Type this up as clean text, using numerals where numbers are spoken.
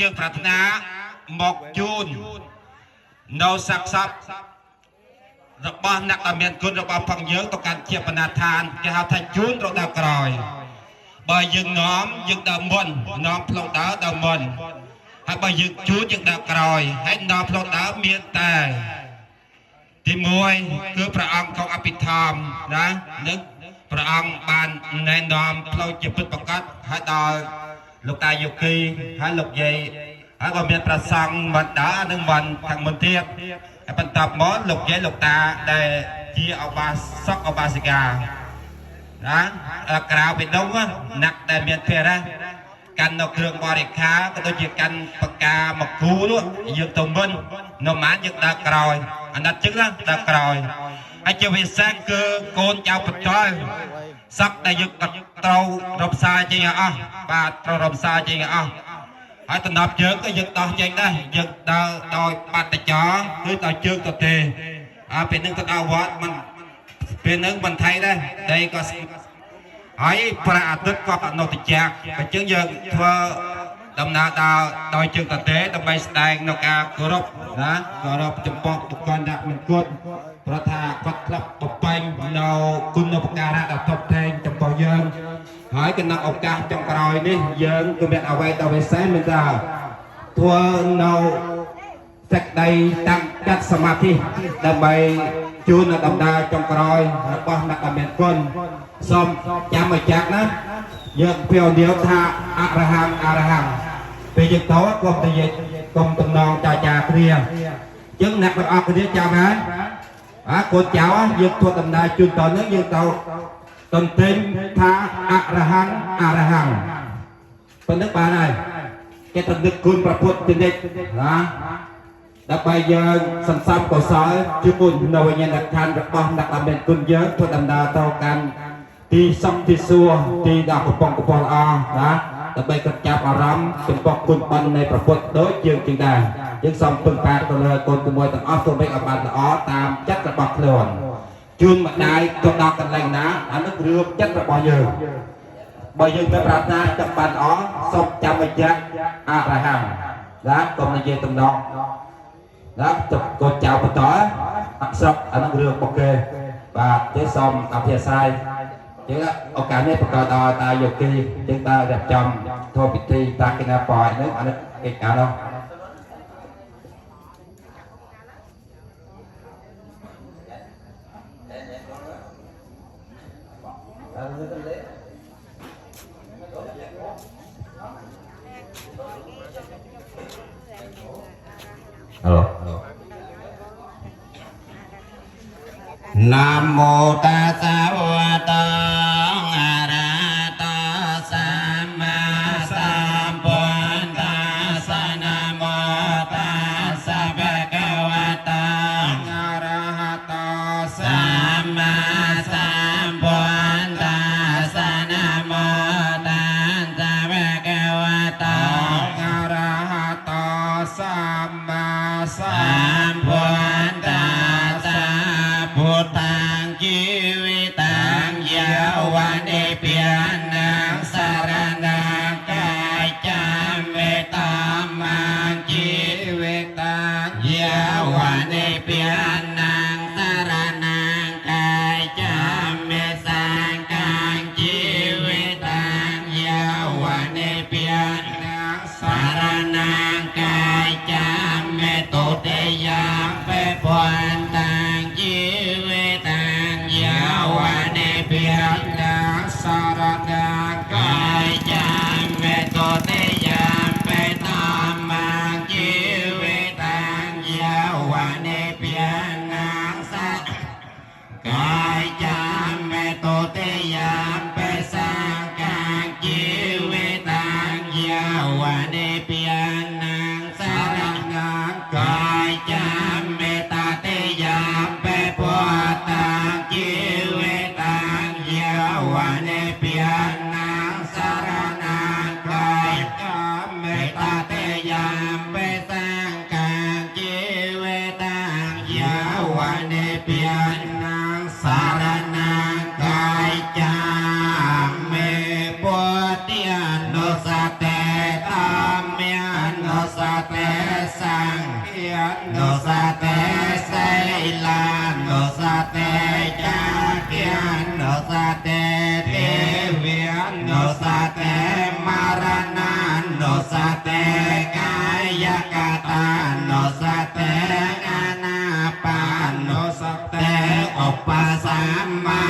យើងប្រាថ្នាមកជូននៅសាក់សពរបស់អ្នកដែលមានគុណរបស់ផងយើងទៅកាន់ជាបណ្ណាឋានគេហៅថាជូនរដូវក្រោយបើយើងនាំយើងដើរមុននាំផ្លូវដើរដើរមុនហើយបើយើងជូនយើងដើរក្រោយហើយនាំផ្លូវដើរមានតែទី1គឺព្រះអង្គកងអភិធម្មណានឹងព្រះអង្គបានណែនាំផ្លូវជាពិតប្រកបហើយដល់លោកតាយុគីហើយលោកយាយហើយក៏មានប្រសង់បណ្ដានឹងមិនខាងមុនទៀតហើយបន្តមកលោកយាយលោកតាដែលជាឧបាសកឧបាសិកាណាក្រៅពីនោះអ្នកដែលមានភារៈកាន់នៅគ្រឿងបរិខាក៏ដូចជាកាន់បកាមកគូនោះយើងទៅមុននៅម៉ានយើងដើរក្រោយអាណិតចឹងណាដើរក្រោយហើយជាវិសេសគឺកូនចៅបន្តសឹកដែលយើងត្រូវរំសាយចេញឲ្យអស់បាទត្រូវរំសាយចេញឲ្យអស់ហើយតំណប់យើងក៏យើងដោះចេញដែរយើងដើរដោយបាត់តចរគឺដោយជើងទៅទេពេលនឹងទៅដល់វត្តមិនពេលនឹងមិនថៃដែរដីក៏ហើយព្រះអាទិត្យក៏នៅតិចអញ្ចឹងយើងធ្វើដំណើរដើរដោយជើងទៅទេដើម្បីស្ដែងនៅការគោរពណាគោរពចំពោះបុគ្គលដែលមានគុណព្រោះថាគាត់ក្លាប់បបែងនៅគុណឧបការៈដ៏តបតែងចំពោះយើងហើយក្នុងឱកាសចុងក្រោយនេះយើងក៏មានអ្វីដ៏វិសេសមានថាធ្វើនៅសេចក្តីតាំងកាត់សមាធិដើម្បីជូននៅដំណើរចុងក្រោយរបស់អ្នកដែលមានគុណសូមចាំឲ្យចាក់ណាយើងព្រាវនាវថាអរហង្គអរហង្គពេលយើងទៅគុំតែនិយាយកុំតំណងចាចាគ្រាយើងអ្នកទាំងអស់គ្នាចាំហើយកូនចៅយើងធ្វើដំណើរជូនតនេះយើងទៅតន្ទិញថាអរហង្គអរហង្គប៉ុណ្ណឹងបានហើយគេទៅនឹកគុណព្រះពុទ្ធទៅនិចណាដើម្បីយើងសន្សំកុសលជូននៅវិញ្ញាណក្ខន្ធរបស់អ្នកដែលមានគុណយើងធ្វើដំណើរទៅកាន់ទីសំទីសួរទីដល់កំប៉ុងកំពល់ល្អណាដើម្បីកត់ចាប់អារម្មណ៍ចំពោះគុណបន់នៃព្រះពុទ្ធដូចយើងជាងដែរយើងសូមពឹងផ្អែកទៅលើកូនមួយទាំងអស់សូមឲ្យបានល្អតាមចិត្តរបស់ខ្លួនជូនម្ដាយទៅដល់កន្លែងណាអានោះរឿងចិត្តរបស់យើងបើយើងទៅប្រាថ្នាចង់បានល្អសូមចាំឲ្យចាក់អរហង្គណាកុំនិយាយតំណងណាទៅកូនចៅបន្តអក្សរអានោះរឿងរបស់គេបាទទេសូមអធិស្ឋានយើងឱកាសនេះប្រកាសដល់តាយោគីយើងដើររៀបចំធ្វើពិធីតាគិណាបោនេះអានេះកិច្ចការនោះนะโมตัสสะภะคะวะโตอะระหะโตสัมมาสัมพุทธัสสะนะโมตัสสะภะคะวะโตอะระหะโตสัมมาสัมพุทธัสสะนะโมตัสสะภะคะวะโตอะระหะโตสัมมาสัมพุทธัสสะพุทธังชีวิตังยาววันเอเปียนังสารนังกายจามเวตามังชีวิตังยาววันเอเปียนังสารนังกายจามเวสังกังชีวิตังยาววันเอเปียนังสารนังกายจามเวตุเตยังเปปวันตังชีวิตังยาววันเอเปียนังสารนังกายจามเวตุเตยังเปตามังชีวิตังยาววันเอเปียนังสารกายจามเวตุเตยังเปสังกังชีวิตังยาววันเอเปียนังสารนังกายจามเวตาเตยังเปพุทธังชีวิตังยาววันเอเปียนังสารนังกายจามเวตาเตยังเปสังกังชีวิตังยาววันเอเปียนังสารนังกายจามเมปุติยานุสเตตัมเมโน sa te sang no sa te say la no sa te cha kian no sa te te viện no sa te marana no sa te kaya kata no sa te anapa no sa te oppa sama